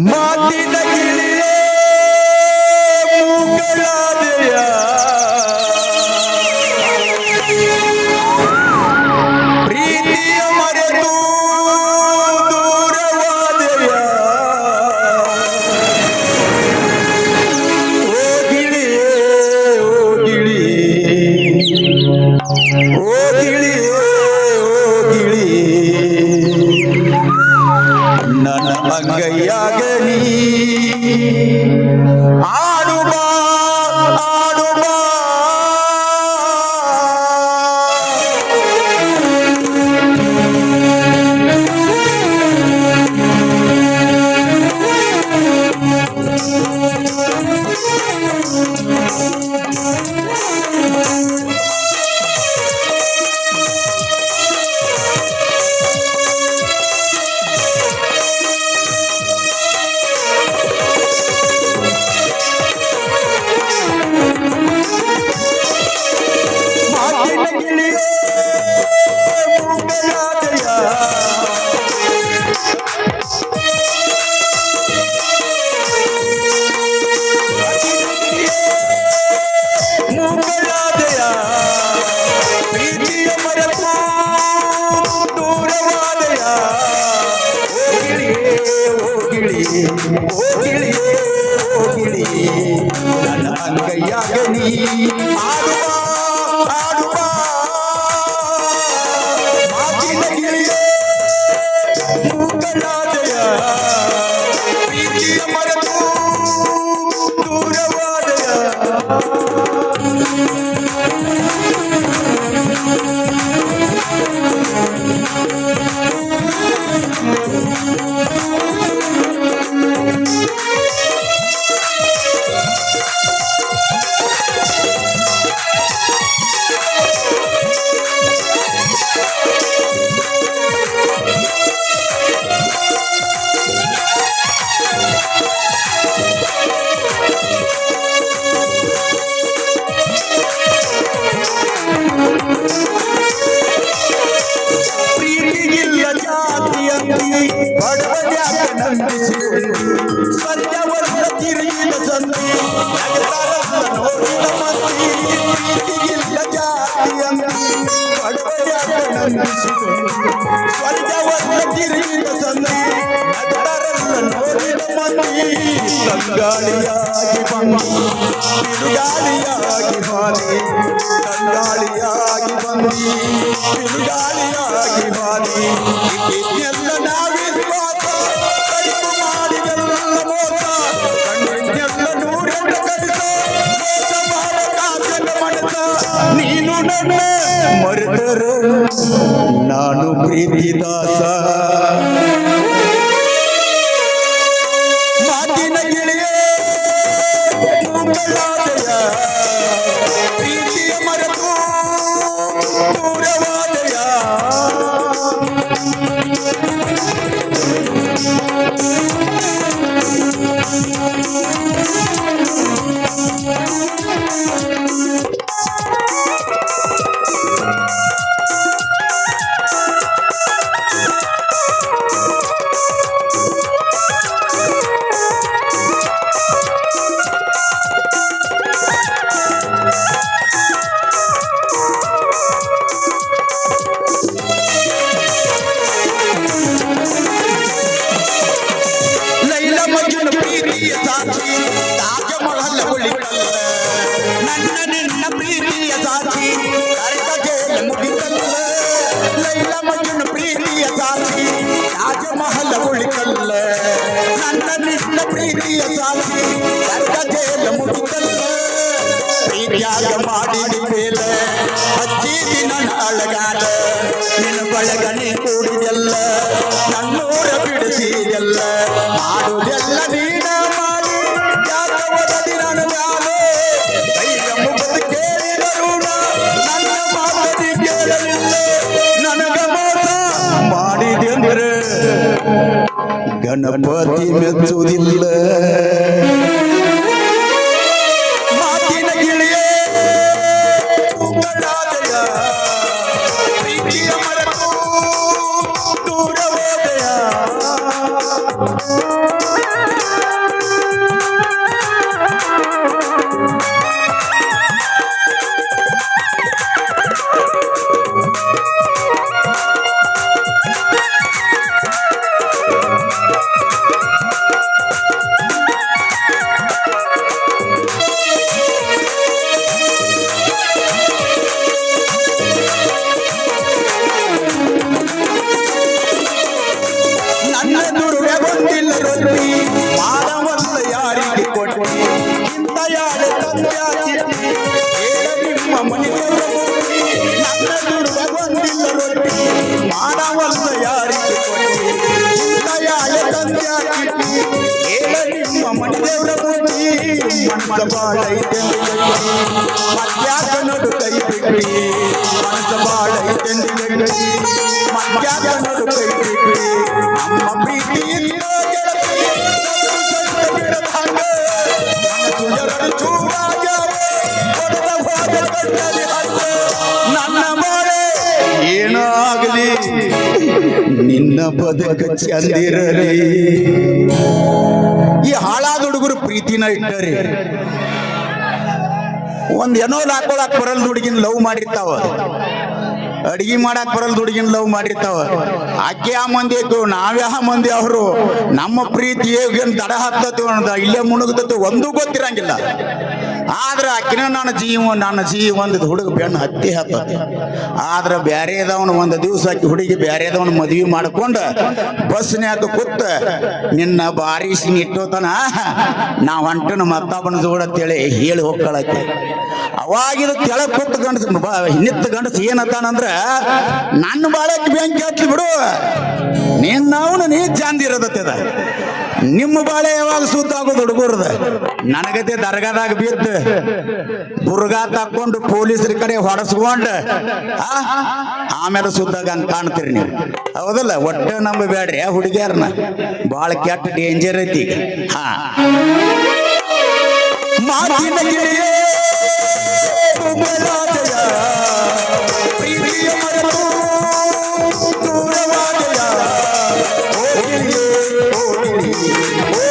ಮಾತಿನ ಗಿಳಿಯೇ ಮೂಗಳಾದೆಯ ಪ್ರೀತಿಯ ಮರೆತು ದೂರವಾದೆಯ ಓ ಗಿಳಿಯೇ ಓ ಗಿಳಿಯೇ ಓ ಗಿಳಿಯೇ ಓ ಗಿಳಿಯೇ ನನ್ನ ಅಂಗೈಯಾಗ ನೀ ಆಡುಬಾ ಆಡುಬಾ ನನ್ನ ಅಂಗೈಯಾಗ ನೀ ಆಡುವ ಆಡುವ ಮಾತಿನ ಗಿಳಿಯೇ ಮೂಕಲಾದೆಯ ಪ್ರೀತಿಯ ಮರೆತು ದೂರವಾದೆಯ ಬಡವನ್ಯಾಕ ನಂಬಿಸಿಕೊಂಡು ಸ್ವರ್ಗವನ್ನ ತಿರುಗಿದ ಸಂತಿ ನಗತಾರಲ್ಲ ನೋಡಿದ ಮಂದಿ ಪ್ರೀತಿಗಿಲ್ಲ ಜಾತಿಯಂತಿ ಬಡವನ್ಯಾಕ ನಂಬಿಸಿಕೊಂಡು ಸ್ವರ್ಗವನ್ನ ತಿರುಗಿದ ಸಂತಿ ನಗತಾರಲ್ಲ ನೋಡಿದ ಮಂದಿ ತಂಗಾಳಿಯಾಗಿ ಬಂದು ಬಿರುಗಾಳಿಯಾಗಿ ಹಾಲಿ ತಂಗಾಳಿಯಾಗಿ ಬಂದು ಬಿರುಗಾಳಿಯಾಗಿ ಹಾಲಿ ಎಲ್ಲ ನಾವಿರುವಾಗ ಕಡಿಮೆ ಮಾಡಿದೆಲ್ಲ ಮೋಸ ಕಣ್ಣೆಲ್ಲ ನೂರೆಲ್ಲ ಕಡಿಸ ಮೋಸ ಮಾಡಕಾಗಲ್ಲ ಮನಸ ನೀನು ನನ್ನ ಮರೆತರು ನಾನು ಪ್ರೀತಿ ದಾಸ ಮಾತಿನ ಗಿಳಿಯೇ ಮೂಕಲಾದೆಯ ಪ್ರೀತಿಯ ಮರೆತು ದೂರವಾದೆಯ ತಾಜಮಹಲ್ ಉಳಿತಲ್ಲ ನನ್ನ ನಿನ್ನ ಪ್ರೀತಿಯ ಸಾಕ್ಷಿ ಕರೆದ ಮುಗಿತಲ್ಲ ಲೈಲ ಮಜ್ನು ಪ್ರೀತಿಯ ಸಾಕ್ಷಿ ತಾಜಮಹಲ್ ಉಳಿತಲ್ಲ ನನ್ನ ನಿನ್ನ ಪ್ರೀತಿಯ ಸಾಕ್ಷಿ ಕರೆದ ಮುಗಿತಲ್ಲ ಪ್ರೀತಿಯಾಗ ಮಾಡಿದ ಮೇಲೆ ಹಚ್ಚಿದಿ ನನ್ನ ಅಳಗಾಲ ನಿನ್ನ ಬಳಗನೆ ಕೂಡಿದೆಲ್ಲ ನನ್ನೂರ ಬಿಡಿಸಿದೆಲ್ಲ ಮಾಡುದೆಲ್ಲ ನೀನ ಮಾಡಿ ಯಾಕವದಿ ನನ್ನ ಮ್ಯಾಲೆ ಕೈಯ ಮುಗಿದು ಕೇಳಿದರು ನನ್ನ ಮಾತದಿ ಕೇಳಲಿಲ್ಲ ನನಗ ಮೋಸ ಮಾಡಿದೆಂದ್ರೆ ಗಣಪತಿ ಮೆಚ್ಚುವುದಿಲ್ಲ ಮಾತಿನ ಗಿಳಿಯೇ ಮೂಕಲಾದೆಯ ಪ್ರೀತಿಯ ಮರೆತು ದೂರವಾದೆಯ ಮನಸ್ಸ ಬಾಳೈತೆಂದು ಗಟ್ಟಿ ಮತ್ಯಾಕ ನೋಡು ಕೈ ಬಿಟ್ಟಿ ಮನಸ್ಸ ಬಾಳೈತೆಂದು ಗಟ್ಟಿ ಮತ್ಯಾಕ ನೋಡು ಕೈ ಬಿಟ್ಟಿ ನಮ್ಮ ಪ್ರೀತಿಯಿಂದ ಗೆಳತಿ ಸತ್ತು ಬಿಡದಂಗ ಮನಸ್ಸು ಎರಡು ಚೂರಾಗ್ಯಾವ ಹೊಡೆದ ಹೋದ ಕಟ್ಟಲಿ ಹತ್ತ ನನ್ನ ಬಾಳೆ ಏನಾಗಲಿ ನಿನ್ನ ಬದುಕ ಚಂದಿರಲಿ. ಈ ಹಾಳಾದ ಹುಡುಗರು ಪ್ರೀತಿನ ಇಟ್ಟರಿ ಒಂದ್ ಏನೋ ಹಾಕೊಳಕ್ ಬರಲ್ ಹುಡುಗಿನ ಲವ್ ಮಾಡಿರ್ತಾವ, ಅಡಿಗೆ ಮಾಡಕ್ ಬರಲ್ ಹುಡುಗಿನ ಲವ್ ಮಾಡಿರ್ತಾವ. ಆಕೆ ಆ ಮಂದಿ ನಾವ್ಯಾ ಮಂದಿ ಅವರು ನಮ್ಮ ಪ್ರೀತಿ ಏನ್ ದಡ ಹತ್ತತಿ ಇಲ್ಲೇ ಮುಣುಗ್ತತಿ ಒಂದೂ ಗೊತ್ತಿರಂಗಿಲ್ಲ. ಆದ್ರೆ ಆಕಿನ ನನ್ನ ಜೀವ ಒಂದು ಹುಡುಗ ಬೆಣ್ಣು ಹತ್ತಿ ಹತ್ತತಿ. ಆದ್ರೆ ಬ್ಯಾರೆದವನು ಒಂದು ದಿವಸ ಆಕಿ ಹುಡುಗಿ ಬ್ಯಾರೆದವನು ಮದ್ವಿ ಮಾಡ್ಕೊಂಡ ಬಸ್ನ್ಯಾಗ ಕೂತ ನಿನ್ನ ಬಾರಿಸಿ ಇಟ್ಟೋತನ ನಾ ಹೊಂಟನ ಮತ್ತೊಬ್ಬನ ಜೋಡತ್ತೇಳಿ ಹೇಳಿ ಹೋಗ್ಕೊಳಕ್ಕೆ. ಅವಾಗಿದು ಕೆಳಗೆ ಕೂತ್ ಗಂಡಸ ನಿತ್ತ ಗಂಡಸ ಏನತ್ತಾನಂದ್ರ ನನ್ನ ಬಾಳಕ್ಕೆ ಬೆಂಕಿ ಹಚ್ಚಿ ಬಿಡು ನಿನ್ನವನು ನೀ ಚಂದಿರೋದತ್ತದ ನಿಮ್ಮ ಬಾಳೆ ಯಾವಾಗ ಸುತ್ತಾಗೋದು ಹುಡುಗರದ. ನನಗತೆ ದರ್ಗಾದಾಗ ಬಿದ್ದು ಬುರ್ಗಾ ತಕ್ಕೊಂಡು ಪೊಲೀಸರ ಕಡೆ ಹೊಡೆಸ್ಕೊಂಡ ಆಮೇಲೆ ಸುದ್ದಾಗ ಹಂಗೆ ಕಾಣ್ತೀರಿ ನೀವು, ಹೌದಲ್ಲ? ಒಟ್ಟ ನಂಬಬೇಡ್ರಿ ಆ ಹುಡುಗಿಯರನ್ನ, ಭಾಳ ಕೆಟ್ಟ ಡೇಂಜರ್ ಐತಿ. ಹಾ ಮಾತಿನ ಗಿಳಿಯೇ ಬಲಾದಯ, ಪ್ರೀತಿಯ ಮರೆತು ದೂರವಾದಯ. ಓ ಗಿಳಿಯೇ, ಓ ಗಿಳಿಯೇ,